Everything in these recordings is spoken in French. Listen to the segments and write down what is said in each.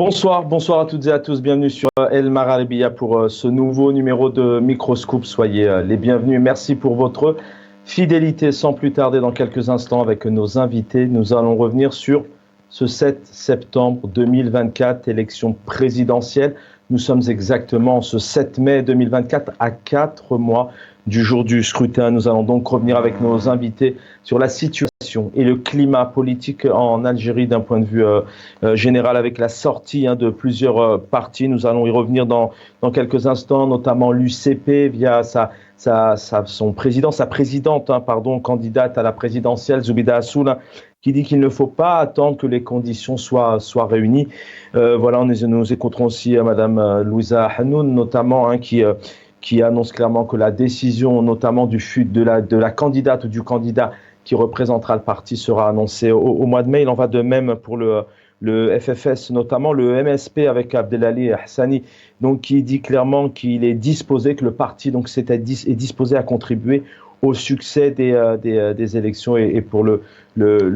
Bonsoir à toutes et à tous. Bienvenue sur El Magharibiya pour ce nouveau numéro de Microscope. Soyez les bienvenus. Merci pour votre fidélité. Sans plus tarder, dans quelques instants, avec nos invités, nous allons revenir sur ce 7 septembre 2024, élection présidentielle. Nous sommes exactement ce 7 mai 2024, à 4 mois du jour du scrutin. Nous allons donc revenir avec nos invités sur la situation et le climat politique en Algérie d'un point de vue général, avec la sortie de plusieurs partis. Nous allons y revenir dans quelques instants, notamment l'UCP via sa présidente, candidate à la présidentielle, Zoubida Assoul, qui dit qu'il ne faut pas attendre que les conditions soient réunies. Nous écouterons aussi Madame Louisa Hanoun, notamment, qui annonce clairement que la décision, notamment de la candidate ou du candidat qui représentera le parti, sera annoncée au mois de mai. Il en va de même pour le FFS, notamment le MSP avec Abdelali Hassani, donc qui dit clairement qu'il est disposé, que le parti est disposé à contribuer au succès des élections, et pour le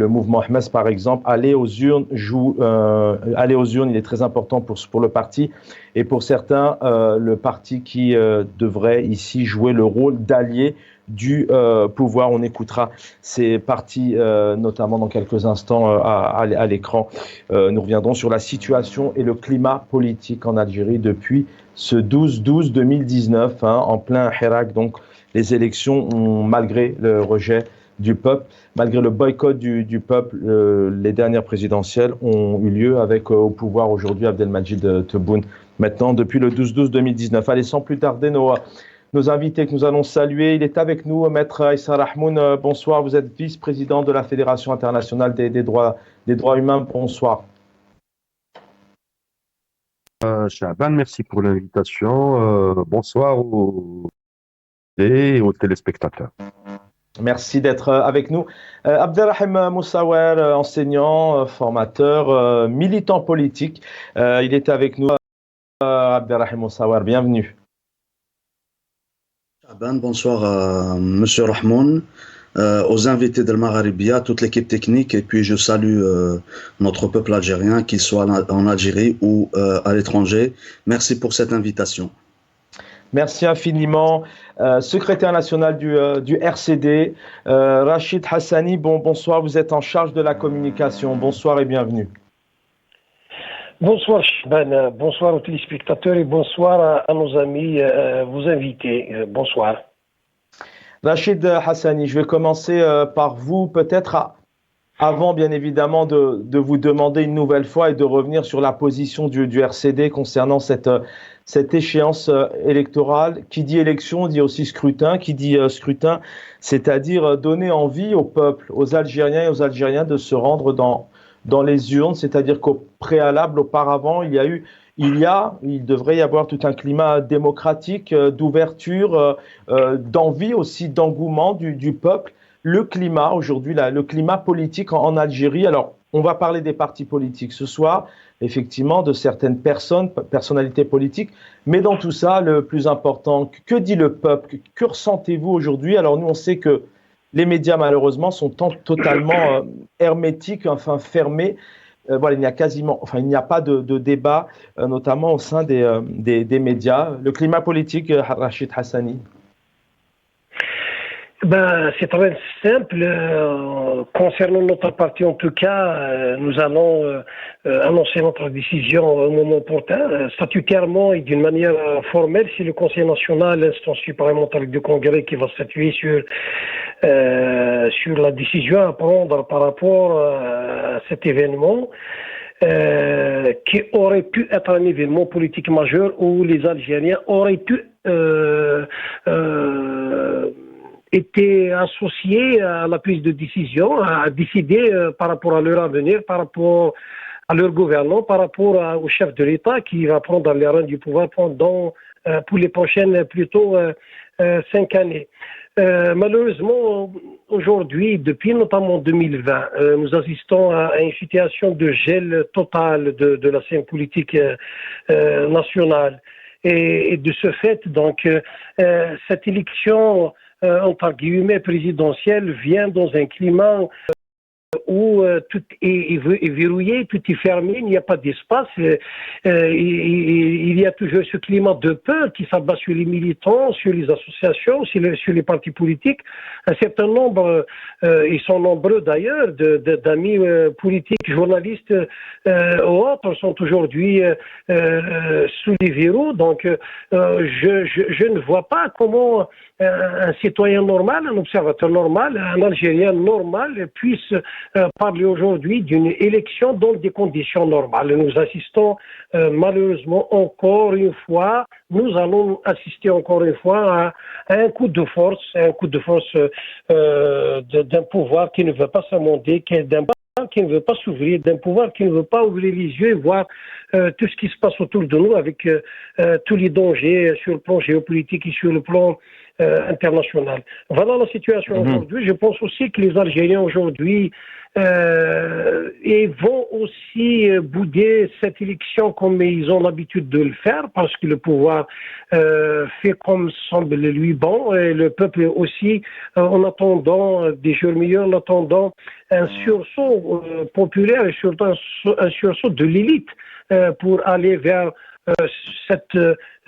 mouvement Hamas, par exemple, aller aux urnes, il est très important pour le parti, et pour certains, le parti qui devrait ici jouer le rôle d'allié du pouvoir. On écoutera ces partis notamment dans quelques instants à l'écran. Nous reviendrons sur la situation et le climat politique en Algérie depuis ce 12-12-2019, en plein Hirak. Donc les élections ont, malgré le rejet du peuple, malgré le boycott du peuple, les dernières présidentielles ont eu lieu avec au pouvoir aujourd'hui Abdelmadjid Tebboune, maintenant depuis le 12-12-2019. Allez, sans plus tarder, nos invités que nous allons saluer. Il est avec nous, Maître Aïssa Rahmoun. Bonsoir, vous êtes vice-président de la Fédération internationale des droits humains. Bonsoir. Chaban, merci pour l'invitation. Bonsoir aux téléspectateurs. Merci d'être avec nous. Abdelrahim Moussawer, enseignant, formateur, militant politique. Il est avec nous. Abdelrahim Moussawer, bienvenue. Bonsoir à Monsieur Rahmoun, aux invités de Magharibiya, toute l'équipe technique, et puis je salue notre peuple algérien, qu'il soit en Algérie ou à l'étranger. Merci pour cette invitation. Merci infiniment. Secrétaire national du RCD, Rachid Hassani, bonsoir, vous êtes en charge de la communication. Bonsoir et bienvenue. Bonsoir Chaban, bonsoir aux téléspectateurs et bonsoir à nos amis, vos invités. Bonsoir. Rachid Hassani, je vais commencer par vous, peut-être avant bien évidemment de vous demander une nouvelle fois et de revenir sur la position du RCD concernant cette échéance électorale. Qui dit élection dit aussi scrutin. Qui dit scrutin, c'est-à-dire donner envie au peuple, aux Algériens et aux Algériens de se rendre dans les urnes, c'est-à-dire qu'au préalable, auparavant, il devrait y avoir tout un climat démocratique, d'ouverture, d'envie aussi, d'engouement du peuple. Le climat aujourd'hui, le climat politique en Algérie. Alors, on va parler des partis politiques ce soir, effectivement, de certaines personnalités politiques, mais dans tout ça, le plus important, que dit le peuple? Que ressentez-vous aujourd'hui? Alors nous, on sait que les médias, malheureusement, sont totalement hermétiques, fermés. Il n'y a pas de débat, notamment au sein des médias. Le climat politique, Rachid Hassani. C'est très simple. Concernant notre parti, en tout cas, nous allons annoncer notre décision au moment opportun. Statutairement et d'une manière formelle, c'est le Conseil national, l'instance suprême du Congrès, qui va statuer sur la décision à prendre par rapport à cet événement. Qui aurait pu être un événement politique majeur où les Algériens auraient pu été associés à la prise de décision, à décider par rapport à leur avenir, par rapport à leur gouvernement, par rapport au chef de l'État qui va prendre les rênes du pouvoir pour les prochaines 5 années. Malheureusement, aujourd'hui, depuis notamment 2020, nous assistons à une situation de gel total de la scène politique nationale. Et de ce fait, donc, cette élection entre guillemets présidentielle vient dans un climat où tout est verrouillé, tout est fermé, il n'y a pas d'espace. Il y a toujours ce climat de peur qui s'abat sur les militants, sur les associations, sur les partis politiques. Un certain nombre, ils sont nombreux d'ailleurs, d'amis politiques, journalistes ou autres sont aujourd'hui sous les verrous. Donc, je ne vois pas comment un citoyen normal, un observateur normal, un Algérien normal puisse parler aujourd'hui d'une élection dans des conditions normales. Nous assistons malheureusement encore une fois, nous allons assister encore une fois à un coup de force d'un pouvoir qui ne veut pas s'amender, d'un pouvoir qui ne veut pas s'ouvrir, d'un pouvoir qui ne veut pas ouvrir les yeux et voir tout ce qui se passe autour de nous avec tous les dangers sur le plan géopolitique et sur le plan international. Voilà la situation aujourd'hui. Je pense aussi que les Algériens aujourd'hui vont aussi bouder cette élection comme ils ont l'habitude de le faire parce que le pouvoir fait comme semble lui bon et le peuple aussi en attendant des jours meilleurs, en attendant un sursaut populaire et surtout un sursaut de l'élite pour aller vers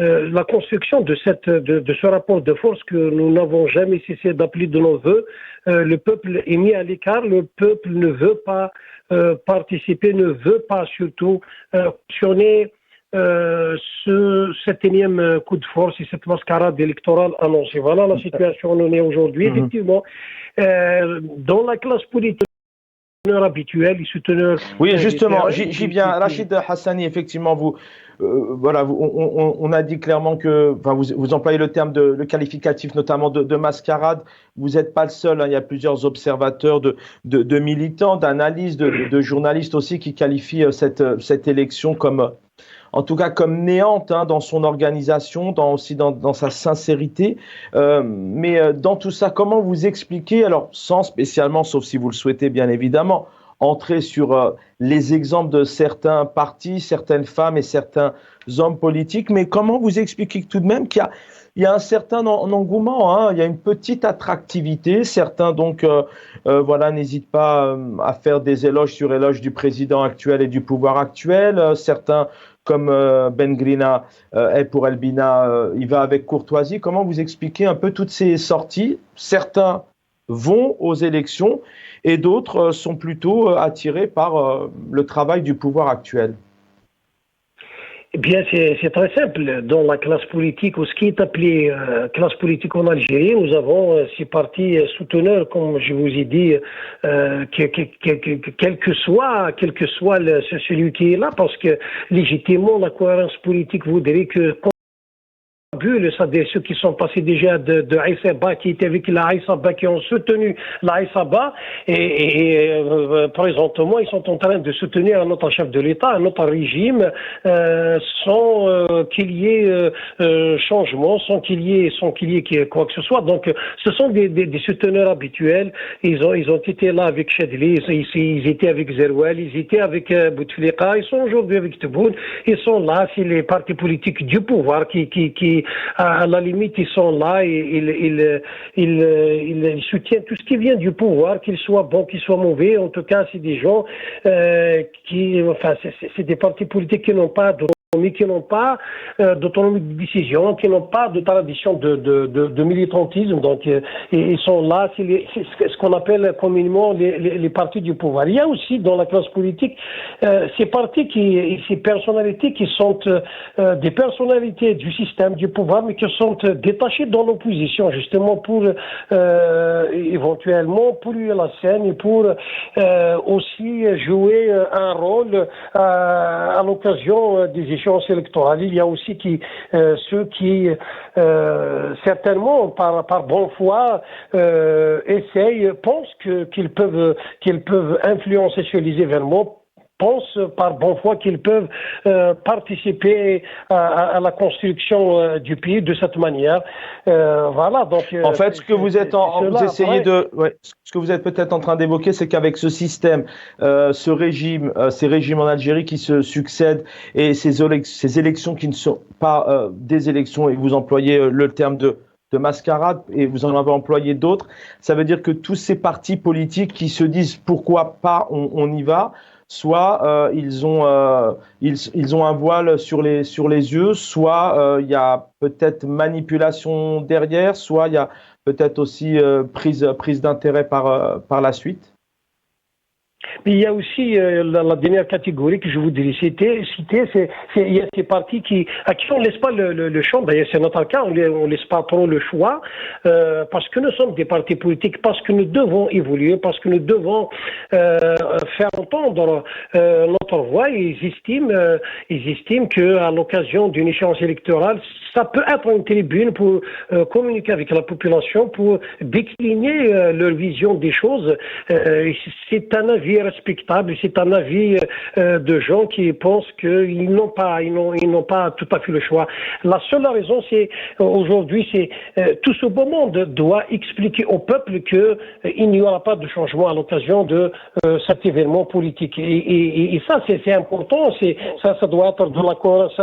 la construction de ce rapport de force que nous n'avons jamais cessé d'appeler de nos voeux. Le peuple est mis à l'écart, le peuple ne veut pas participer, ne veut pas surtout actionner cet énième coup de force et cette mascarade électorale annoncée. Voilà la situation où on est aujourd'hui. Effectivement, dans la classe politique habituelle, les souteneurs... Oui, justement, j'y viens. Rachid Hassani, effectivement, on a dit clairement que, enfin, vous employez le terme le qualificatif notamment de mascarade. Vous n'êtes pas le seul, hein, il y a plusieurs observateurs, de militants, d'analystes, de journalistes aussi qui qualifient cette élection comme, en tout cas comme néante hein, dans son organisation, aussi dans sa sincérité. Mais dans tout ça, comment vous expliquez, alors sans spécialement, sauf si vous le souhaitez bien évidemment, entrer sur les exemples de certains partis, certaines femmes et certains hommes politiques, mais comment vous expliquez tout de même qu'il y a un certain engouement, hein, il y a une petite attractivité, certains donc n'hésitent pas à faire des éloges sur éloges du président actuel et du pouvoir actuel, certains comme Ben Grina et pour Elbina, il va avec courtoisie. Comment vous expliquez un peu toutes ces sorties? Certains vont aux élections et d'autres sont plutôt attirés par le travail du pouvoir actuel. Eh bien, c'est très simple. Dans la classe politique, ou ce qui est appelé classe politique en Algérie, nous avons ces partis souteneurs, comme je vous ai dit, quel que soit celui qui est là, parce que légitimement, la cohérence politique voudrait que c'est-à-dire ceux qui sont passés déjà de Aïssaba, qui étaient avec la Aïssaba, qui ont soutenu la Aïssaba, et présentement, ils sont en train de soutenir un autre chef de l'État, un autre régime, sans qu'il y ait changement, sans qu'il y ait quoi que ce soit. Donc, ce sont des souteneurs habituels. Ils ont été là avec Chadli, ils étaient avec Zerouel, ils étaient avec Bouteflika, ils sont aujourd'hui avec Tebboune. Ils sont là, c'est les partis politiques du pouvoir qui à la limite, ils sont là et ils soutiennent tout ce qui vient du pouvoir, qu'il soit bon, qu'il soit mauvais. En tout cas, c'est des gens c'est des partis politiques qui n'ont pas qui n'ont pas d'autonomie de décision, qui n'ont pas de tradition de militantisme. Donc, ils sont là, c'est ce qu'on appelle communément les partis du pouvoir. Il y a aussi dans la classe politique ces partis ces personnalités qui sont des personnalités du système du pouvoir, mais qui sont détachées dans l'opposition, justement pour éventuellement polluer la scène et pour aussi jouer un rôle à l'occasion des échéances électorales. Il y a aussi ceux qui certainement par bonne foi pensent qu'ils peuvent influencer sur les événements, pensent par bonne foi qu'ils peuvent participer à la construction du pays de cette manière. Voilà. Donc, en fait, ce que vous êtes ce que vous êtes peut-être en train d'évoquer, c'est qu'avec ce système, ces régimes en Algérie qui se succèdent et ces élections qui ne sont pas des élections, et vous employez le terme de mascarade, et vous en avez employé d'autres. Ça veut dire que tous ces partis politiques qui se disent pourquoi pas on y va, soit ils ont un voile sur les yeux, soit il y a peut-être manipulation derrière, soit il y a peut-être aussi prise d'intérêt par la suite. Mais il y a aussi la dernière catégorie que je voudrais citer, il y a ces partis à qui on ne laisse pas le champ, d'ailleurs c'est notre cas, on ne laisse pas trop le choix, parce que nous sommes des partis politiques, parce que nous devons évoluer, parce que nous devons faire entendre notre voix, et ils estiment qu'à l'occasion d'une échéance électorale, ça peut être une tribune pour communiquer avec la population, pour décliner leur vision des choses. C'est un avis respectable, c'est un avis de gens qui pensent qu'ils n'ont pas tout à fait le choix. La seule raison, c'est aujourd'hui, tout ce beau monde doit expliquer au peuple qu'il n'y aura pas de changement à l'occasion de cet événement politique. Et ça, c'est important. Ça doit être de la cohérence.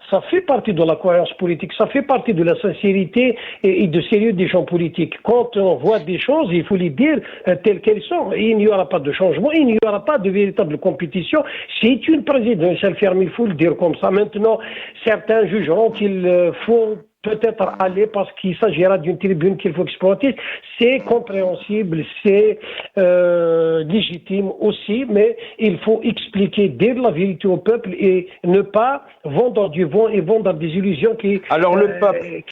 Ça fait partie de la cohérence politique. Ça fait partie de la sincérité et de sérieux des gens politiques. Quand on voit des choses, il faut les dire telles qu'elles sont. Il n'y aura pas de changement, il n'y aura pas de véritable compétition. C'est une présidentielle ferme, il faut le dire comme ça. Maintenant, certains jugeront qu'il faut peut-être aller parce qu'il s'agira d'une tribune qu'il faut exploiter. C'est compréhensible, c'est légitime aussi, mais il faut expliquer, dire la vérité au peuple et ne pas vendre du vent et vendre des illusions qui... Alors le peuple...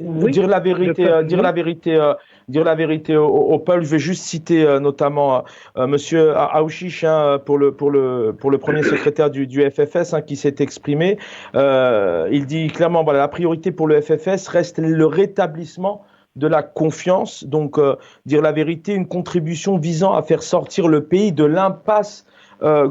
Oui, dire la vérité au peuple. Je vais juste citer notamment Monsieur Aouchiche pour le premier secrétaire du FFS qui s'est exprimé. Il dit clairement voilà, la priorité pour le FFS reste le rétablissement de la confiance. Donc dire la vérité, une contribution visant à faire sortir le pays de l'impasse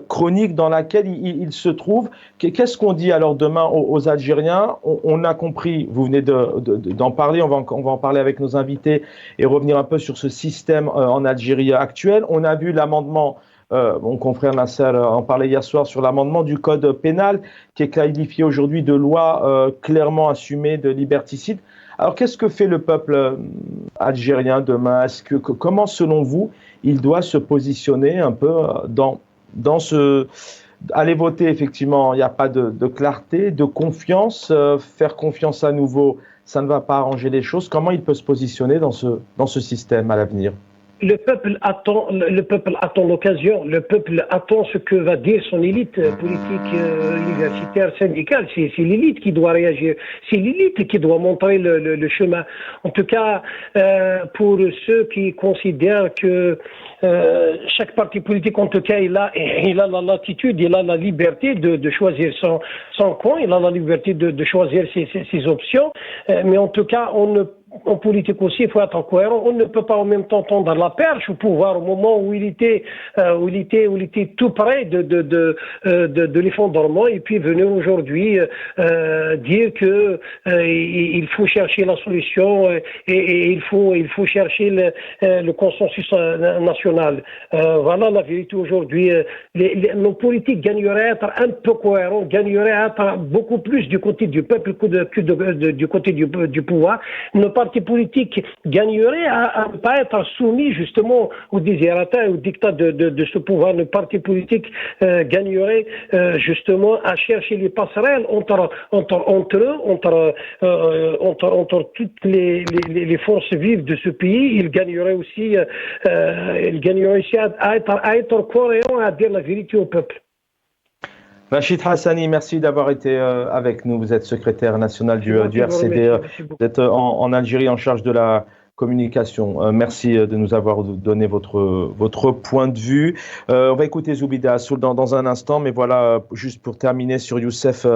chronique dans laquelle il se trouve. Qu'est-ce qu'on dit alors demain aux Algériens? On a compris, vous venez d'en parler, on va en parler avec nos invités et revenir un peu sur ce système en Algérie actuel. On a vu l'amendement, mon confrère Nasser en parlait hier soir, sur l'amendement du code pénal qui est qualifié aujourd'hui de loi clairement assumée de liberticide. Alors qu'est-ce que fait le peuple algérien demain? Comment selon vous il doit se positionner un peu dans ce... Aller voter, effectivement, il n'y a pas de clarté, de confiance. Faire confiance à nouveau, ça ne va pas arranger les choses. Comment il peut se positionner dans ce système à l'avenir? Le peuple attend l'occasion, le peuple attend ce que va dire son élite politique, universitaire, syndicale. C'est l'élite qui doit réagir, c'est l'élite qui doit montrer le chemin. En tout cas, pour ceux qui considèrent que chaque parti politique, en tout cas, il a la latitude, il a la liberté de choisir son coin, il a la liberté de choisir ses options, mais en tout cas, en politique aussi, il faut être cohérent. On ne peut pas en même temps tendre la perche au pouvoir au moment où il était tout près de l'effondrement et puis venir aujourd'hui dire que il faut chercher la solution et il faut chercher le consensus national. Voilà la vérité aujourd'hui. Nos politiques gagneraient à être un peu cohérents, gagneraient à être beaucoup plus du côté du peuple que du côté du pouvoir. Nos partis politiques gagneraient à ne pas être soumis justement aux désirata et aux dictats de ce pouvoir. Nos partis politiques gagneraient justement à chercher les passerelles entre toutes les forces vives de ce pays. Ils gagneraient aussi à être cohérents, à dire la vérité au peuple. Rachid Hassani, merci d'avoir été avec nous. Vous êtes secrétaire national du RCD. Vous êtes en Algérie en charge de la communication. Merci de nous avoir donné votre point de vue. On va écouter Zoubida Assoul dans un instant, mais voilà, juste pour terminer sur Youssef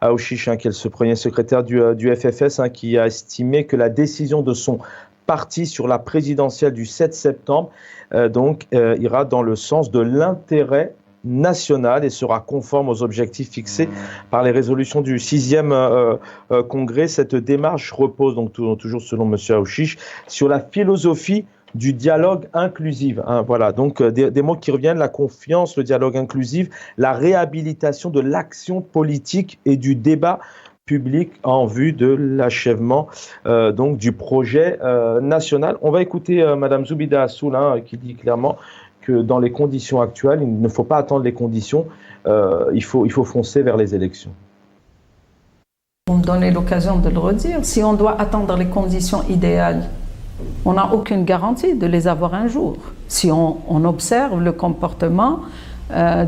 Aouchiche, qui est ce premier secrétaire du FFS, qui a estimé que la décision de son parti sur la présidentielle du 7 septembre ira dans le sens de l'intérêt national et sera conforme aux objectifs fixés par les résolutions du 6e congrès. Cette démarche repose, donc toujours selon M. Aouchiche, sur la philosophie du dialogue inclusif. Voilà, donc des mots qui reviennent, la confiance, le dialogue inclusif, la réhabilitation de l'action politique et du débat publique en vue de l'achèvement donc du projet national. On va écouter Madame Zoubida Assoul qui dit clairement que dans les conditions actuelles, il ne faut pas attendre les conditions, il faut foncer vers les élections. Vous me donnez l'occasion de le redire. Si on doit attendre les conditions idéales, on n'a aucune garantie de les avoir un jour, si on observe le comportement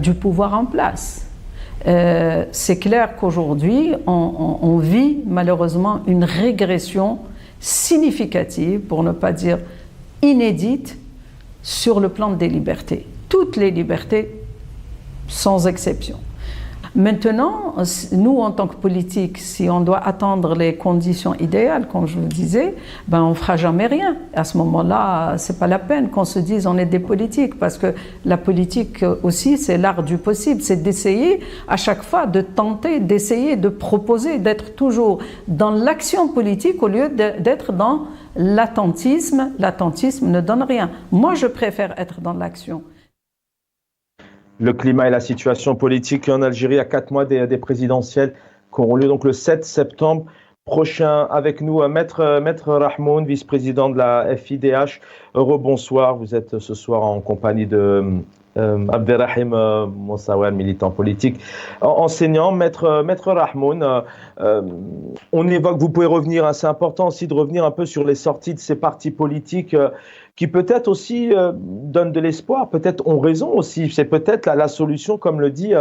du pouvoir en place. C'est clair qu'aujourd'hui, on vit malheureusement une régression significative, pour ne pas dire inédite, sur le plan des libertés. Toutes les libertés, sans exception. Maintenant, nous, en tant que politiques, si on doit attendre les conditions idéales, comme je vous disais, ben on ne fera jamais rien. À ce moment-là, ce n'est pas la peine qu'on se dise on est des politiques, parce que la politique aussi, c'est l'art du possible. C'est d'essayer à chaque fois de tenter, d'essayer de proposer, d'être toujours dans l'action politique au lieu d'être dans l'attentisme. L'attentisme ne donne rien. Moi, je préfère être dans l'action. Le climat et la situation politique en Algérie à 4 mois des présidentielles qui auront lieu donc le 7 septembre prochain. Avec nous, Maître Rahmoun, vice-président de la FIDH. Rebonsoir, vous êtes ce soir en compagnie de Abderrahim Moussaouel, militant politique, enseignant. Maître Rahmoun, on évoque, vous pouvez revenir, c'est important aussi de revenir un peu sur les sorties de ces partis politiques qui peut-être aussi donnent de l'espoir, peut-être ont raison aussi. C'est peut-être la solution, comme le dit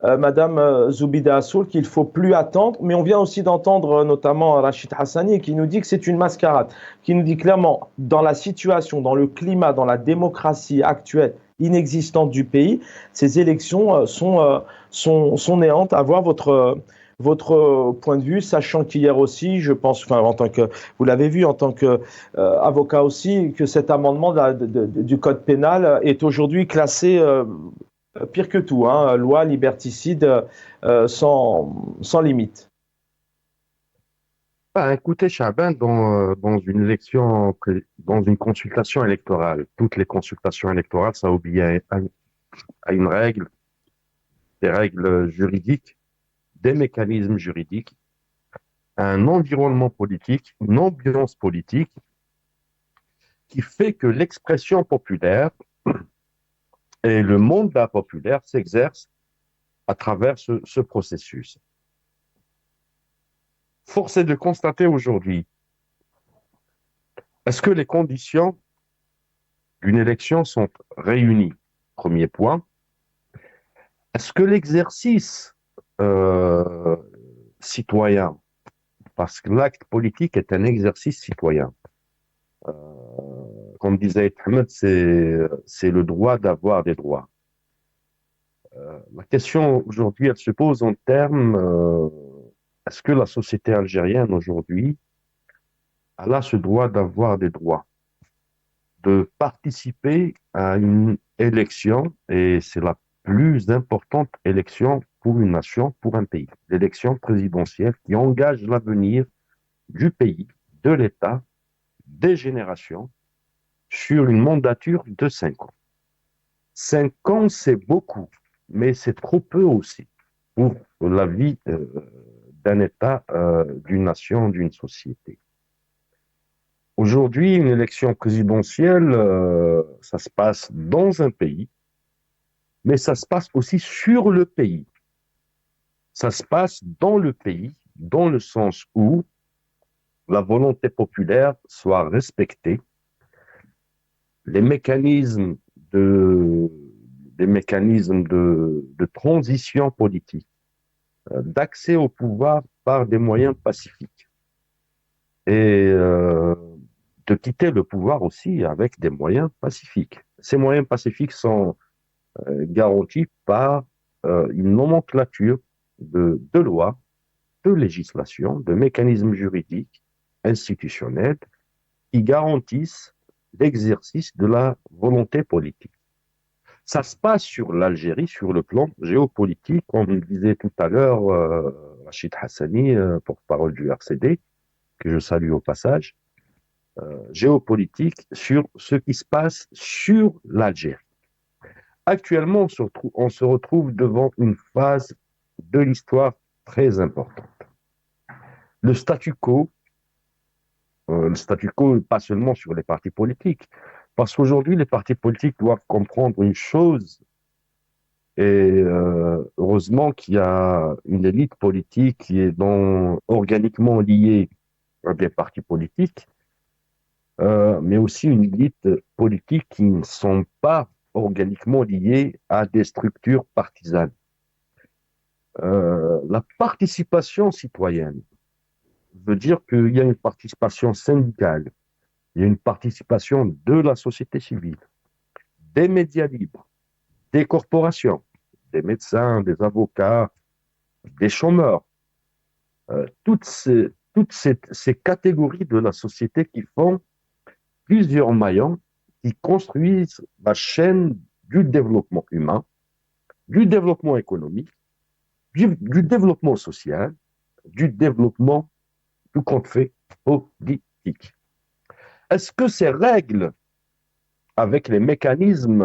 Madame Zoubida Assoul, qu'il ne faut plus attendre. Mais on vient aussi d'entendre notamment Rachid Hassani qui nous dit que c'est une mascarade, qui nous dit clairement, dans la situation, dans le climat, dans la démocratie actuelle, inexistante du pays, ces élections sont néantes. À voir votre point de vue, sachant qu'hier aussi, je pense, enfin, en tant que, vous l'avez vu, en tant qu'avocat aussi, que cet amendement du code pénal est aujourd'hui classé pire que tout, loi liberticide sans limite. Écoutez, Chaban, dans une élection, dans une consultation électorale, toutes les consultations électorales, ça obéit à une règle, des règles juridiques, des mécanismes juridiques, un environnement politique, une ambiance politique qui fait que l'expression populaire et le mandat populaire s'exercent à travers ce processus. Force est de constater aujourd'hui, est-ce que les conditions d'une élection sont réunies? Premier point. Est-ce que l'exercice citoyen, parce que l'acte politique est un exercice citoyen. Comme disait Ahmed, c'est le droit d'avoir des droits. La question aujourd'hui, elle se pose en termes, est-ce que la société algérienne aujourd'hui, elle a ce droit d'avoir des droits, de participer à une élection, et c'est la plus importante élection pour une nation, pour un pays, l'élection présidentielle qui engage l'avenir du pays, de l'État, des générations, sur une mandature de 5 ans. 5 ans, c'est beaucoup, mais c'est trop peu aussi pour la vie d'un État, d'une nation, d'une société. Aujourd'hui, une élection présidentielle, ça se passe dans un pays, mais ça se passe aussi sur le pays. Ça se passe dans le pays, dans le sens où la volonté populaire soit respectée, les mécanismes de transition politique, d'accès au pouvoir par des moyens pacifiques, et de quitter le pouvoir aussi avec des moyens pacifiques. Ces moyens pacifiques sont garantis par une nomenclature de lois, de législation, de mécanismes juridiques, institutionnels, qui garantissent l'exercice de la volonté politique. Ça se passe sur l'Algérie, sur le plan géopolitique, comme le disait tout à l'heure Rachid Hassani, porte-parole du RCD, que je salue au passage, géopolitique sur ce qui se passe sur l'Algérie. Actuellement, on se retrouve devant une phase de l'histoire très importante. le statu quo, pas seulement sur les partis politiques, parce qu'aujourd'hui, les partis politiques doivent comprendre une chose, et heureusement qu'il y a une élite politique qui est organiquement liée à des partis politiques, mais aussi une élite politique qui ne sont pas organiquement liées à des structures partisanes. La participation citoyenne veut dire qu'il y a une participation syndicale, il y a une participation de la société civile, des médias libres, des corporations, des médecins, des avocats, des chômeurs, toutes ces catégories de la société qui font plusieurs maillons qui construisent la chaîne du développement humain, du développement économique, du développement social, du développement, tout compte fait, politique. Est-ce que ces règles, avec les mécanismes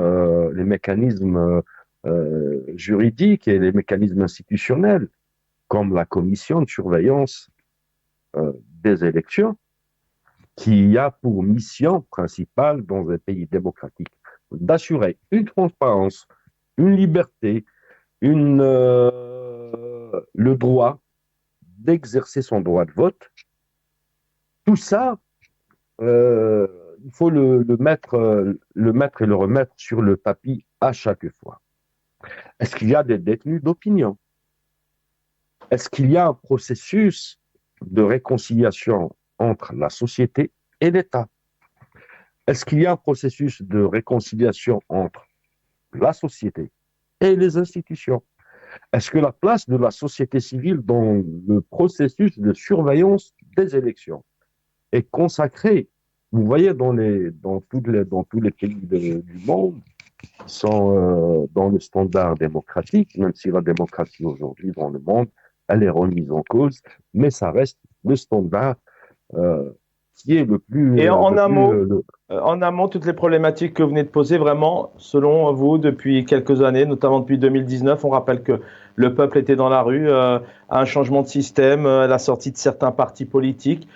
juridiques et les mécanismes institutionnels, comme la commission de surveillance des élections, qui a pour mission principale dans un pays démocratique d'assurer une transparence, une liberté, le droit d'exercer son droit de vote, tout ça, il faut le mettre et le remettre sur le tapis à chaque fois. Est-ce qu'il y a des détenus d'opinion? Est-ce qu'il y a un processus de réconciliation entre la société et l'État? Est-ce qu'il y a un processus de réconciliation entre la société et les institutions? Est-ce que la place de la société civile dans le processus de surveillance des élections est consacrée? Vous voyez, dans tous les pays du monde qui sont dans le standard démocratique, même si la démocratie aujourd'hui dans le monde, elle est remise en cause, mais ça reste le standard qui est le plus... Et en amont, toutes les problématiques que vous venez de poser, vraiment, selon vous, depuis quelques années, notamment depuis 2019, on rappelle que le peuple était dans la rue, à un changement de système, à la sortie de certains partis politiques.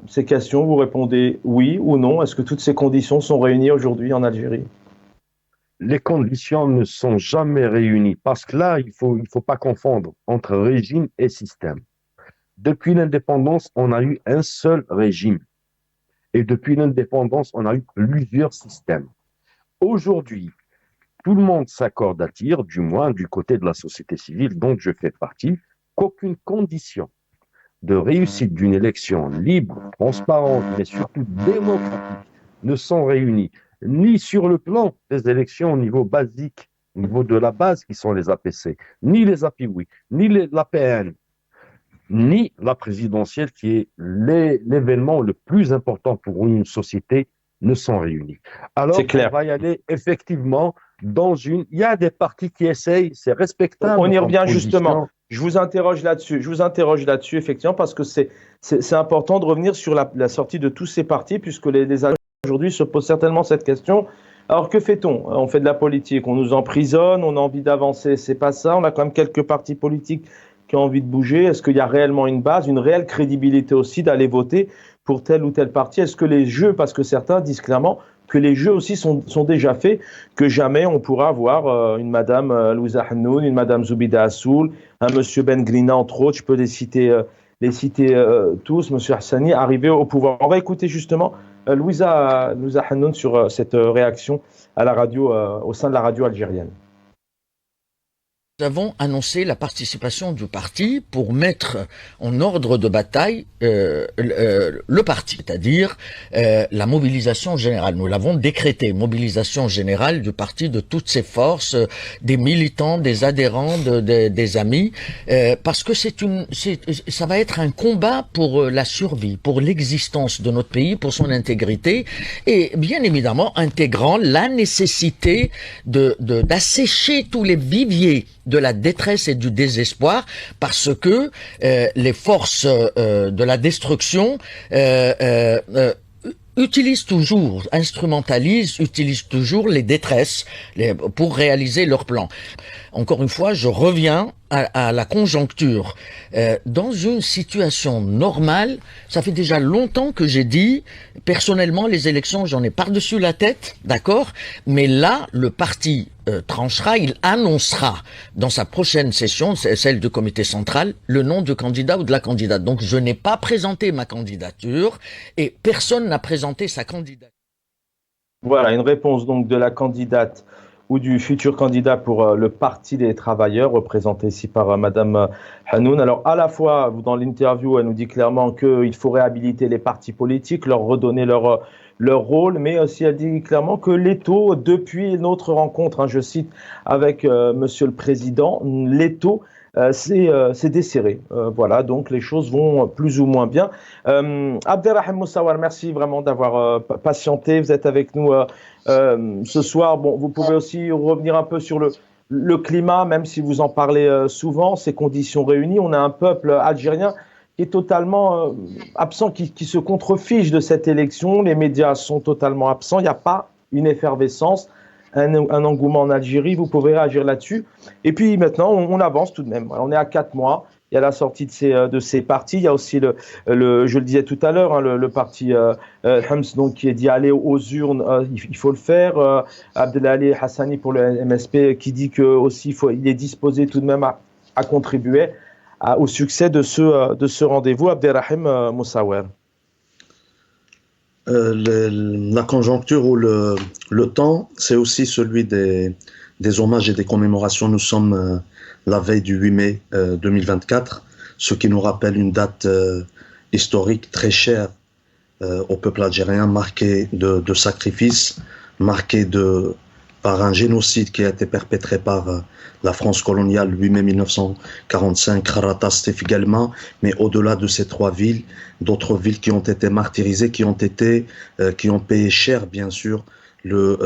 Ces questions, vous répondez oui ou non. Est-ce que toutes ces conditions sont réunies aujourd'hui en Algérie? Les conditions ne sont jamais réunies, parce que là, il faut pas confondre entre régime et système. Depuis l'indépendance, on a eu un seul régime. Et depuis l'indépendance, on a eu plusieurs systèmes. Aujourd'hui, tout le monde s'accorde à dire, du moins du côté de la société civile dont je fais partie, qu'aucune condition de réussite d'une élection libre, transparente, mais surtout démocratique, ne sont réunies, ni sur le plan des élections au niveau basique, au niveau de la base qui sont les APC, ni les APIWI, ni l'APN, ni la présidentielle qui est l'événement le plus important pour une société, ne sont réunis. Alors, on va y aller effectivement il y a des partis qui essayent, c'est respectable. On y revient justement. Je vous interroge là-dessus, effectivement, parce que c'est important de revenir sur la sortie de tous ces partis, puisque les Algériens aujourd'hui se posent certainement cette question. Alors, que fait-on? On fait de la politique, on nous emprisonne, on a envie d'avancer, c'est pas ça. On a quand même quelques partis politiques qui ont envie de bouger. Est-ce qu'il y a réellement une base, une réelle crédibilité aussi d'aller voter pour tel ou tel parti? Est-ce que les jeux, parce que certains disent clairement que les jeux aussi sont déjà faits, que jamais on pourra avoir une madame Louisa Hannoun, une madame Zoubida Assoul, un monsieur Ben Grina, entre autres, je peux les citer tous, monsieur Hassani, arriver au pouvoir. On va écouter justement Louisa Hannoun sur cette réaction à la radio, au sein de la radio algérienne. Nous avons annoncé la participation du parti pour mettre en ordre de bataille le parti, c'est-à-dire la mobilisation générale. Nous l'avons décrété, mobilisation générale du parti, de toutes ses forces, des militants, des adhérents, des amis, parce que ça va être un combat pour la survie, pour l'existence de notre pays, pour son intégrité, et bien évidemment intégrant la nécessité d'assécher tous les viviers de la détresse et du désespoir, parce que les forces de la destruction utilisent toujours les détresses pour réaliser leurs plans. encore une fois, je reviens à la conjoncture. Dans une situation normale, ça fait déjà longtemps que j'ai dit, personnellement, les élections, j'en ai par-dessus la tête, d'accord? Mais là, le parti tranchera, il annoncera dans sa prochaine session, celle du comité central, le nom du candidat ou de la candidate. Donc, je n'ai pas présenté ma candidature et personne n'a présenté sa candidature. Voilà, une réponse donc de la candidate ou du futur candidat pour le Parti des travailleurs, représenté ici par Madame Hanoun. Alors, à la fois, dans l'interview, elle nous dit clairement qu'il faut réhabiliter les partis politiques, leur redonner leur rôle, mais aussi elle dit clairement que l'étau, depuis notre rencontre, je cite, avec Monsieur le Président, l'étau c'est desserré. Voilà, donc les choses vont plus ou moins bien. Abderrahim Moussawar, merci vraiment d'avoir patienté. Vous êtes avec nous ce soir. Bon, vous pouvez aussi revenir un peu sur le climat, même si vous en parlez souvent, ces conditions réunies. On a un peuple algérien qui est totalement absent, qui se contrefiche de cette élection. Les médias sont totalement absents. Il n'y a pas une effervescence. Un engouement en Algérie, vous pouvez réagir là-dessus. Et puis maintenant, on avance tout de même. On est à 4 mois. Il y a la sortie de ces partis. Il y a aussi je le disais tout à l'heure, le parti Hams, donc qui est dit aller aux urnes. Il faut le faire. Abdelali Hassani pour le MSP qui dit que aussi il est disposé tout de même à contribuer au succès de ce rendez-vous. Abderrahim Moussawar. La conjoncture ou le temps, c'est aussi celui des hommages et des commémorations. Nous sommes la veille du 8 mai 2024, ce qui nous rappelle une date historique très chère au peuple algérien, marquée de sacrifices, marquée par un génocide qui a été perpétré par la France coloniale le 8 mai 1945, Kharata, Stef également, mais au-delà de ces 3 villes, d'autres villes qui ont été martyrisées, qui ont payé cher, bien sûr, leur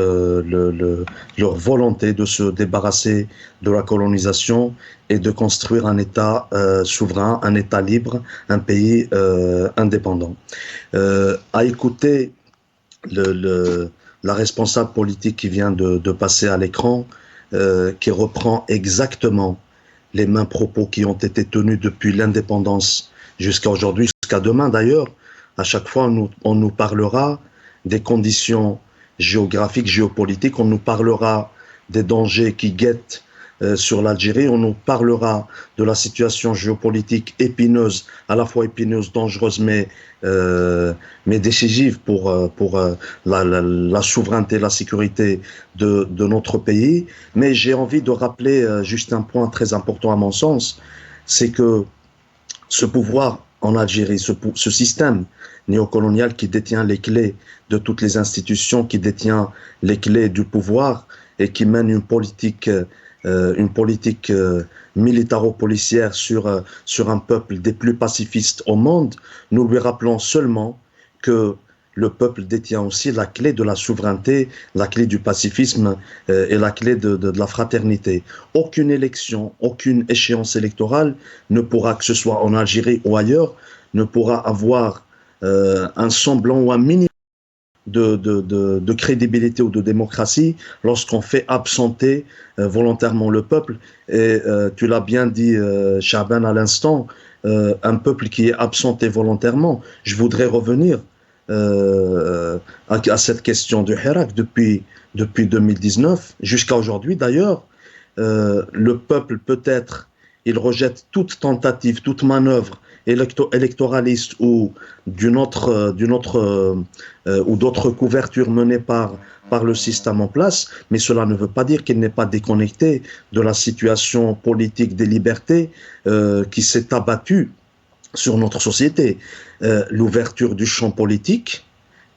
volonté de se débarrasser de la colonisation et de construire un État souverain, un État libre, un pays indépendant. À écouter la responsable politique qui vient de passer à l'écran, qui reprend exactement les mêmes propos qui ont été tenus depuis l'indépendance jusqu'à aujourd'hui, jusqu'à demain d'ailleurs. À chaque fois, on nous parlera des conditions géographiques, géopolitiques, on nous parlera des dangers qui guettent sur l'Algérie, on nous parlera de la situation géopolitique épineuse, à la fois épineuse, dangereuse, mais décisive pour la souveraineté, la sécurité de notre pays. Mais j'ai envie de rappeler juste un point très important à mon sens, c'est que ce pouvoir en Algérie, ce système néocolonial qui détient les clés de toutes les institutions, qui détient les clés du pouvoir et qui mène une politique militaro-policière sur un peuple des plus pacifistes au monde, nous lui rappelons seulement que le peuple détient aussi la clé de la souveraineté, la clé du pacifisme et la clé de la fraternité. Aucune élection, aucune échéance électorale ne pourra, que ce soit en Algérie ou ailleurs, ne pourra avoir un semblant ou un minimum de crédibilité ou de démocratie lorsqu'on fait absenter volontairement le peuple. Et tu l'as bien dit, Chaban, à l'instant, un peuple qui est absenté volontairement. Je voudrais revenir à cette question du Hirak depuis 2019 jusqu'à aujourd'hui d'ailleurs. Le peuple peut-être, il rejette toute tentative, toute manœuvre électoraliste ou ou d'autres couvertures menées par le système en place, mais cela ne veut pas dire qu'il n'est pas déconnecté de la situation politique des libertés qui s'est abattue sur notre société. L'ouverture du champ politique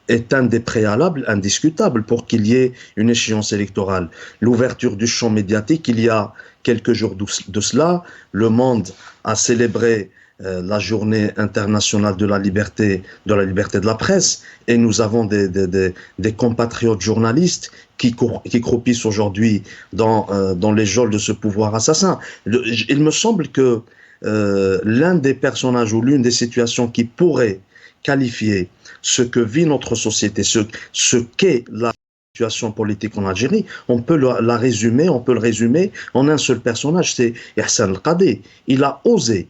est un des préalables indiscutables pour qu'il y ait une échéance électorale. L'ouverture du champ médiatique, il y a quelques jours de cela, le monde a célébré la journée internationale de la liberté de la presse, et nous avons des compatriotes journalistes qui croupissent aujourd'hui dans les geôles de ce pouvoir assassin. Il me semble que l'un des personnages ou l'une des situations qui pourrait qualifier ce que vit notre société, ce qu'est la situation politique en Algérie, on peut la résumer, on peut le résumer en un seul personnage, c'est Hassan El-Qadi. Il a osé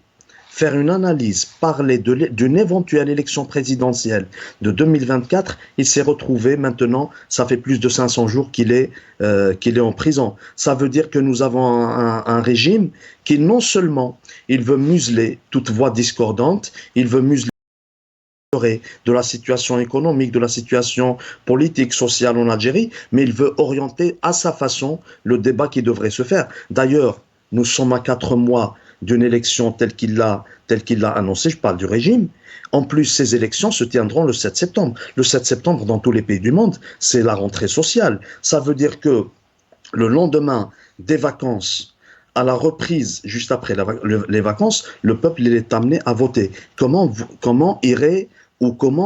faire une analyse, parler d'une éventuelle élection présidentielle de 2024, il s'est retrouvé maintenant, ça fait plus de 500 jours qu'il est en prison. Ça veut dire que nous avons un régime qui non seulement, il veut museler toute voix discordante, il veut museler de la situation économique, de la situation politique, sociale en Algérie, mais il veut orienter à sa façon le débat qui devrait se faire. D'ailleurs, nous sommes à 4 mois d'une élection telle qu'il l'a annoncé, je parle du régime. En plus, ces élections se tiendront le 7 septembre. Le 7 septembre, dans tous les pays du monde, c'est la rentrée sociale. Ça veut dire que le lendemain des vacances, à la reprise, juste après les vacances, le peuple il est amené à voter. Comment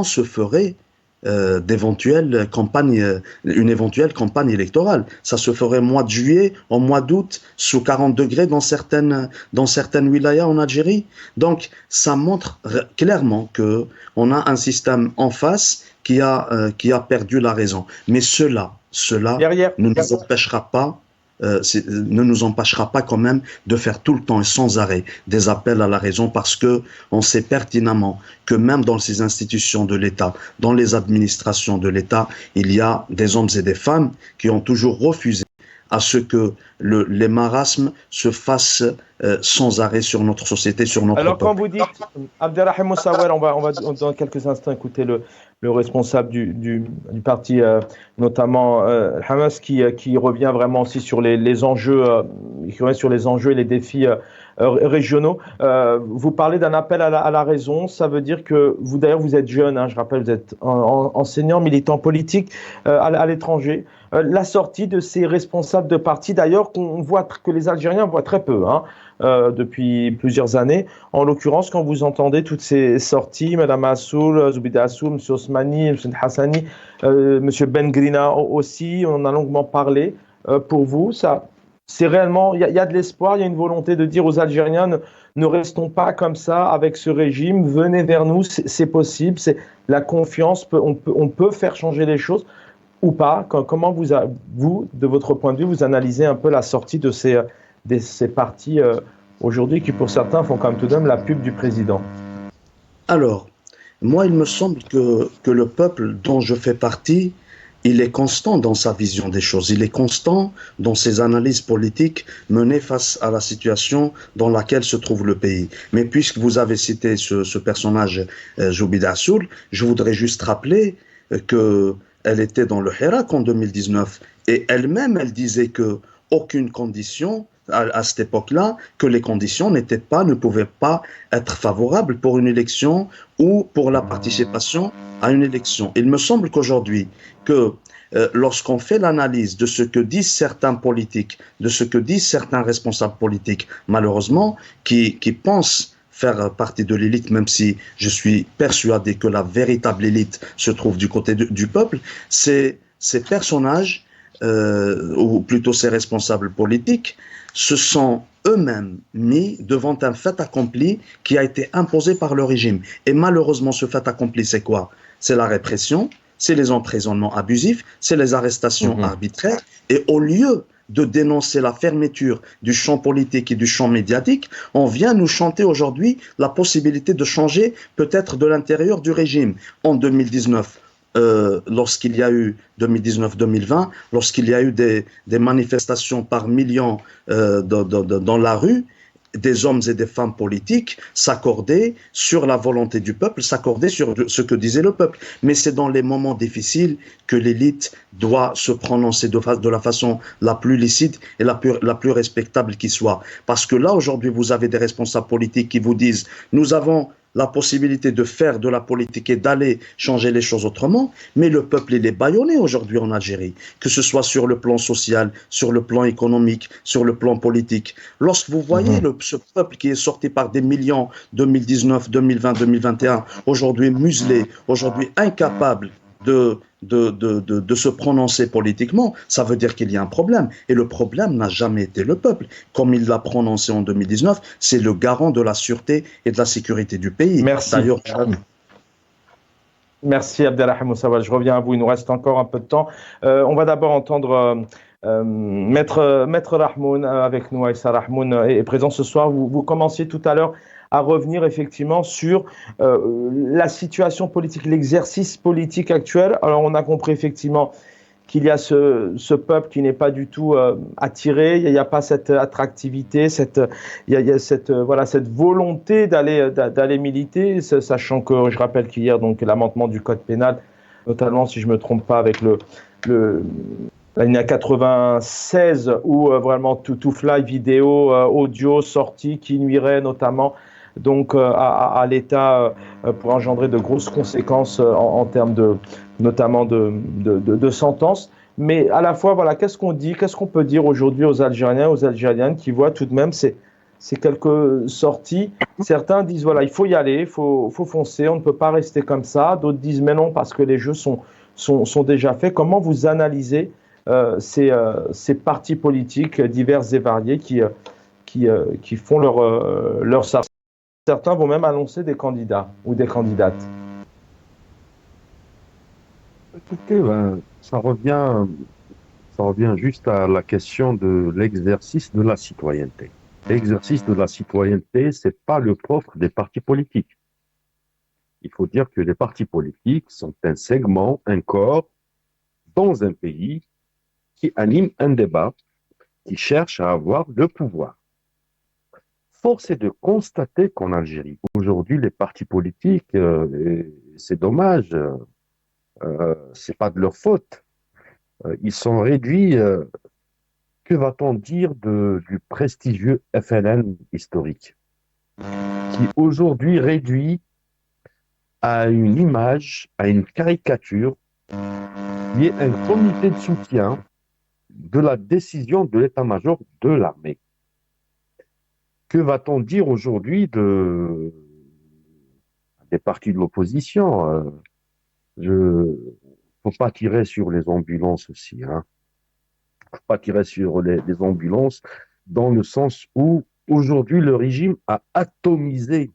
se ferait une éventuelle campagne électorale. Ça se ferait au mois de juillet, au mois d'août, sous 40 degrés dans certaines wilayas en Algérie. Donc, ça montre clairement que on a un système en face qui a perdu la raison. Mais cela ne nous empêchera pas quand même de faire tout le temps et sans arrêt des appels à la raison, parce que on sait pertinemment que même dans ces institutions de l'État, dans les administrations de l'État, il y a des hommes et des femmes qui ont toujours refusé à ce que les marasmes se fassent sans arrêt sur notre société, sur notre Alors, peuple. quand vous dites, Abderrahim Moussaouer, on va dans quelques instants écouter le responsable du parti, notamment Hamas, qui revient vraiment aussi sur les enjeux, sur les enjeux et les défis régionaux. Vous parlez d'un appel à la raison. Ça veut dire que vous, d'ailleurs, vous êtes jeune, hein, je rappelle, vous êtes enseignant, militant politique à l'étranger. La sortie de ces responsables de partis, d'ailleurs, que les Algériens voient très peu, hein, depuis plusieurs années. En l'occurrence, quand vous entendez toutes ces sorties, Mme Assoul, Zoubida Assoul, M. Osmani, M. Hassani, M. Ben Grina aussi, on en a longuement parlé. Pour vous, ça, c'est réellement, il y a de l'espoir, il y a une volonté de dire aux Algériens, ne restons pas comme ça avec ce régime, venez vers nous, c'est possible, c'est la confiance, on peut faire changer les choses ou pas. Comment vous, de votre point de vue, vous analysez un peu la sortie de ces partis aujourd'hui qui, pour certains, font quand même tout de même la pub du président? Alors, moi, il me semble que le peuple dont je fais partie, il est constant dans sa vision des choses, il est constant dans ses analyses politiques menées face à la situation dans laquelle se trouve le pays. Mais puisque vous avez cité ce personnage, Zoubida Assoul, je voudrais juste rappeler qu'elle était dans le Hirak en 2019 et elle-même, elle disait que aucune condition à cette époque-là, que les conditions ne pouvaient pas être favorables pour une élection ou pour la participation à une élection. Il me semble qu'aujourd'hui, lorsqu'on fait l'analyse de ce que disent certains politiques, de ce que disent certains responsables politiques, malheureusement, qui pensent faire partie de l'élite, même si je suis persuadé que la véritable élite se trouve du côté du peuple, ces personnages, ou plutôt ces responsables politiques, se sont eux-mêmes mis devant un fait accompli qui a été imposé par le régime. Et malheureusement, ce fait accompli, c'est quoi? C'est la répression, c'est les emprisonnements abusifs, c'est les arrestations arbitraires. Et au lieu de dénoncer la fermeture du champ politique et du champ médiatique, on vient nous chanter aujourd'hui la possibilité de changer peut-être de l'intérieur du régime. En 2019, lorsqu'il y a eu 2019-2020, lorsqu'il y a eu des manifestations par millions dans la rue, des hommes et des femmes politiques s'accordaient sur la volonté du peuple, s'accordaient sur ce que disait le peuple. Mais c'est dans les moments difficiles que l'élite doit se prononcer de la façon la plus licite et la plus respectable qui soit. Parce que là, aujourd'hui, vous avez des responsables politiques qui vous disent « Nous avons la possibilité de faire de la politique et d'aller changer les choses autrement, mais le peuple, il est bâillonné aujourd'hui en Algérie, que ce soit sur le plan social, sur le plan économique, sur le plan politique. Lorsque vous voyez ce peuple qui est sorti par des millions 2019, 2020, 2021, aujourd'hui muselé, aujourd'hui incapable de se prononcer politiquement, ça veut dire qu'il y a un problème. Et le problème n'a jamais été le peuple. Comme il l'a prononcé en 2019, c'est le garant de la sûreté et de la sécurité du pays. Merci. D'ailleurs, Merci Abdelrahim Moussawal. Je reviens à vous. Il nous reste encore un peu de temps. On va d'abord entendre Maître Rahmoun avec nous. Aïssa Rahmoun est présent ce soir. Vous commenciez tout à l'heure à revenir effectivement sur la situation politique, l'exercice politique actuel. Alors on a compris effectivement qu'il y a ce peuple qui n'est pas du tout attiré, il n'y a pas cette attractivité, il y a cette, voilà, cette volonté d'aller militer, sachant que je rappelle qu'hier, donc, l'amendement du code pénal, notamment si je ne me trompe pas avec l'alinéa 96, où vraiment tout fly vidéo, audio sorti qui nuirait notamment donc à l'État pour engendrer de grosses conséquences en termes notamment de sentences. Mais à la fois, voilà, qu'est-ce qu'on peut dire aujourd'hui aux Algériens, aux Algériennes qui voient tout de même ces quelques sorties. Certains disent, voilà, il faut y aller, il faut foncer, on ne peut pas rester comme ça. D'autres disent, mais non, parce que les jeux sont déjà faits. Comment vous analysez ces partis politiques divers et variés qui font leur sarcasme? Certains vont même annoncer des candidats ou des candidates. Écoutez, ça revient juste à la question de l'exercice de la citoyenneté. L'exercice de la citoyenneté, c'est pas le propre des partis politiques. Il faut dire que les partis politiques sont un segment, un corps dans un pays qui anime un débat, qui cherche à avoir le pouvoir. Force est de constater qu'en Algérie, aujourd'hui, les partis politiques, c'est dommage, c'est pas de leur faute. Ils sont réduits, que va-t-on dire du prestigieux FLN historique, qui aujourd'hui réduit à une image, à une caricature, qui est un comité de soutien de la décision de l'état-major de l'armée. Que va-t-on dire aujourd'hui des partis de l'opposition? Faut pas tirer sur les ambulances aussi, hein. Faut pas tirer sur les ambulances dans le sens où aujourd'hui le régime a atomisé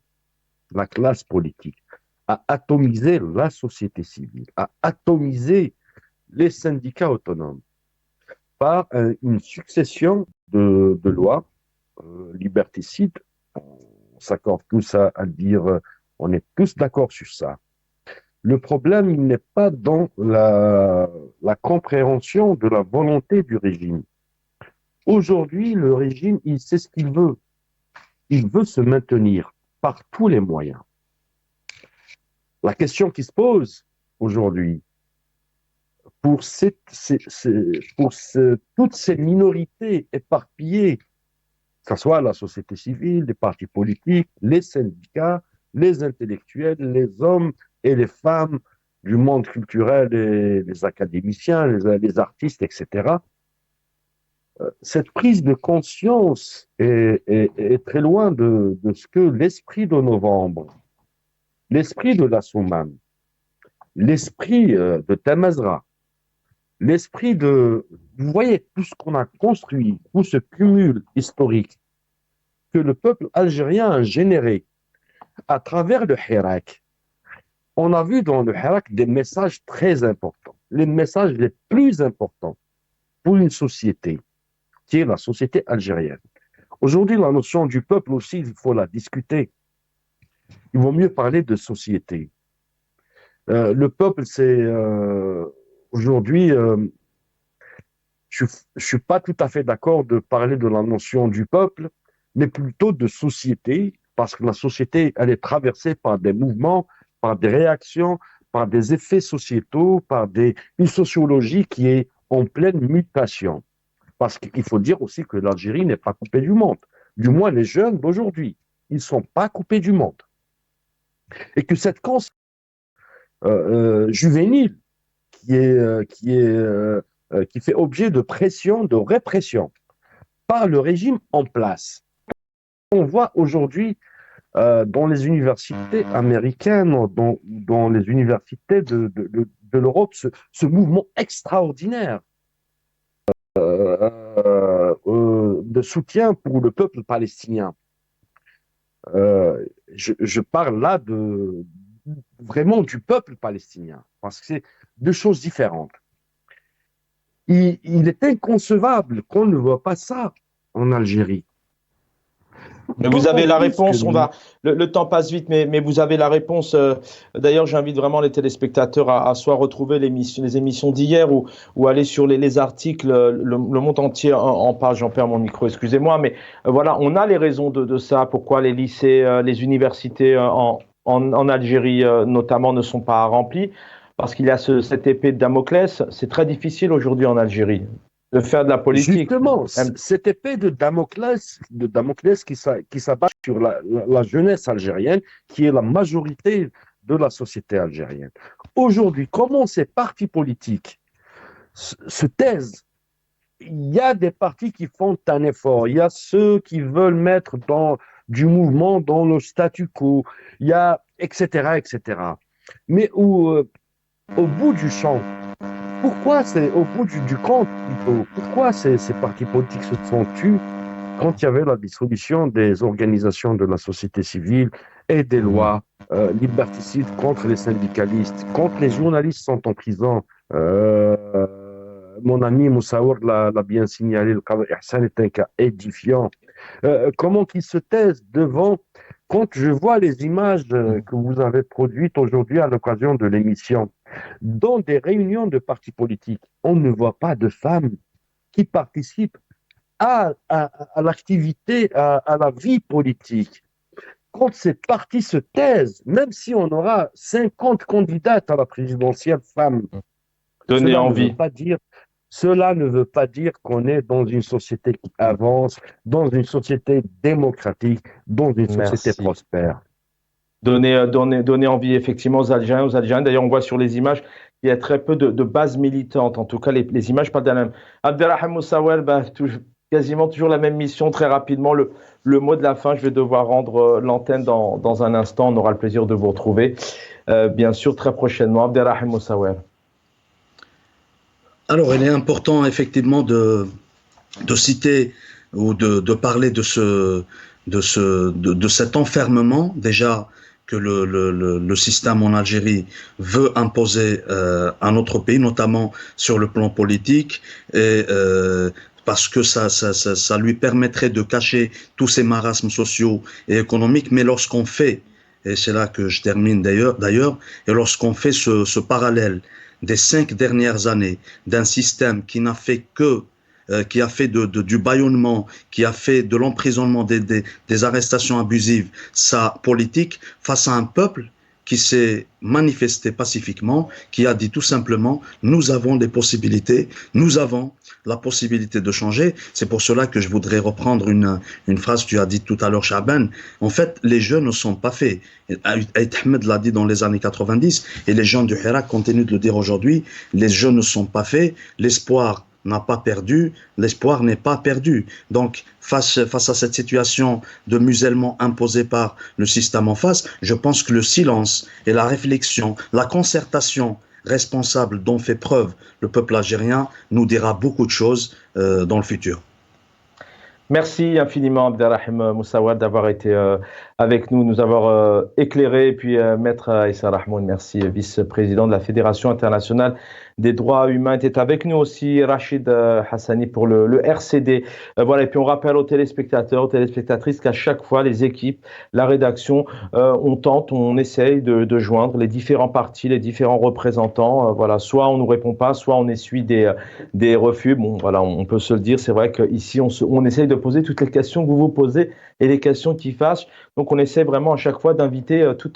la classe politique, a atomisé la société civile, a atomisé les syndicats autonomes par une succession de lois liberticides. On s'accorde tous à dire, on est tous d'accord sur ça. Le problème, il n'est pas dans la compréhension de la volonté du régime. Aujourd'hui, le régime, il sait ce qu'il veut. Il veut se maintenir par tous les moyens. La question qui se pose aujourd'hui, pour toutes ces minorités éparpillées, que ce soit la société civile, les partis politiques, les syndicats, les intellectuels, les hommes et les femmes du monde culturel, et les académiciens, les artistes, etc. Cette prise de conscience est très loin de ce que l'esprit de novembre, l'esprit de la Soumane, l'esprit de Tamazra, l'esprit de... Vous voyez, tout ce qu'on a construit, tout ce cumul historique que le peuple algérien a généré à travers le Hirak. On a vu dans le Hirak des messages très importants, les messages les plus importants pour une société, qui est la société algérienne. Aujourd'hui, la notion du peuple aussi, il faut la discuter. Il vaut mieux parler de société. Le peuple, c'est aujourd'hui, je ne suis pas tout à fait d'accord de parler de la notion du peuple, mais plutôt de société, parce que la société, elle est traversée par des mouvements, par des réactions, par des effets sociétaux, par une sociologie qui est en pleine mutation. Parce qu'il faut dire aussi que l'Algérie n'est pas coupée du monde. Du moins, les jeunes d'aujourd'hui, ils ne sont pas coupés du monde. Et que cette conscience juvénile qui fait objet de pression, de répression par le régime en place. On voit aujourd'hui dans les universités américaines, dans les universités de l'Europe, ce mouvement extraordinaire de soutien pour le peuple palestinien. Je parle là vraiment du peuple palestinien, parce que c'est deux choses différentes. Il est inconcevable qu'on ne voit pas ça en Algérie. Mais vous avez la réponse, le temps passe vite, mais vous avez la réponse. D'ailleurs, j'invite vraiment les téléspectateurs à soit retrouver les émissions d'hier ou aller sur les articles, le monde entier en parle. J'en perds mon micro, excusez-moi, mais voilà, on a les raisons de ça, pourquoi les lycées, les universités en Algérie notamment ne sont pas remplies, parce qu'il y a cette épée de Damoclès. C'est très difficile aujourd'hui en Algérie de faire de la politique. Justement, cette épée de Damoclès qui s'abat sur la jeunesse algérienne, qui est la majorité de la société algérienne. Aujourd'hui, comment ces partis politiques se taisent? Il y a des partis qui font un effort, il y a ceux qui veulent mettre du mouvement dans le statu quo, il y a etc., etc. Mais au bout du champ, pourquoi c'est au bout du compte plutôt? Pourquoi ces partis politiques se sont tus quand il y avait la dissolution des organisations de la société civile et des lois liberticides contre les syndicalistes, quand les journalistes sont en prison? Mon ami Moussaour l'a bien signalé, le cas Ihsan est un cas édifiant. Comment qu'ils se taisent devant, quand je vois les images que vous avez produites aujourd'hui à l'occasion de l'émission, dans des réunions de partis politiques, on ne voit pas de femmes qui participent à l'activité, à la vie politique. Quand ces partis se taisent, même si on aura 50 candidates à la présidentielle femmes, donner envie. Cela ne veut pas dire qu'on est dans une société qui avance, dans une société démocratique, dans une société prospère. Donner envie effectivement aux Algériens. D'ailleurs, on voit sur les images qu'il y a très peu de bases militantes. En tout cas, les images parlent d'elles-mêmes. Abderrahim Moussaouel, quasiment toujours la même mission. Très rapidement, le mot de la fin, je vais devoir rendre l'antenne dans un instant. On aura le plaisir de vous retrouver, bien sûr, très prochainement. Abderrahim Moussaouel. Alors, il est important effectivement de citer ou de parler de cet enfermement déjà que le système en Algérie veut imposer à notre pays, notamment sur le plan politique, et parce que ça lui permettrait de cacher tous ces marasmes sociaux et économiques. Mais lorsqu'on fait, et c'est là que je termine d'ailleurs, et lorsqu'on fait ce parallèle des 5 dernières années d'un système qui n'a fait que qui a fait du bâillonnement, qui a fait de l'emprisonnement, des arrestations abusives, sa politique face à un peuple qui s'est manifesté pacifiquement, qui a dit tout simplement « nous avons des possibilités, nous avons la possibilité de changer ». C'est pour cela que je voudrais reprendre une phrase que tu as dit tout à l'heure, Chaban. En fait, les jeux ne sont pas faits. Aït Ahmed l'a dit dans les années 90 et les gens du Hirak continuent de le dire aujourd'hui. Les jeux ne sont pas faits, l'espoir n'a pas perdu, l'espoir n'est pas perdu. Donc, face à cette situation de musellement imposée par le système en face, je pense que le silence et la réflexion, la concertation responsable dont fait preuve le peuple algérien nous dira beaucoup de choses dans le futur. Merci infiniment Abderrahim Moussaouel d'avoir été avec nous, nous avoir éclairé. Et puis Maître Issa Rahmoun, merci, vice-président de la Fédération internationale des droits humains, était avec nous aussi. Rachid Hassani pour le RCD. Voilà, et puis on rappelle aux téléspectateurs, aux téléspectatrices qu'à chaque fois, les équipes, la rédaction, on essaye de joindre les différents partis, les différents représentants. Voilà, soit on nous répond pas, soit on essuie des refus. Bon, voilà, on peut se le dire. C'est vrai qu'ici, on essaye de poser toutes les questions que vous vous posez et les questions qui fâchent. Donc, on essaie vraiment à chaque fois d'inviter tous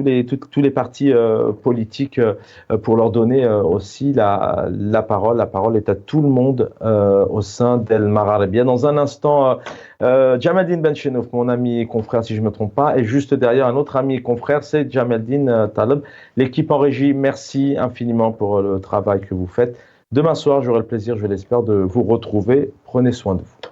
les partis politiques pour leur donner aussi la parole. La parole est à tout le monde au sein d'El Magharibia. Dans un instant, Jamaldine Benchenouf, mon ami et confrère, si je ne me trompe pas, et juste derrière un autre ami et confrère, c'est Jamaldine Taleb. L'équipe en régie, merci infiniment pour le travail que vous faites. Demain soir, j'aurai le plaisir, je l'espère, de vous retrouver. Prenez soin de vous.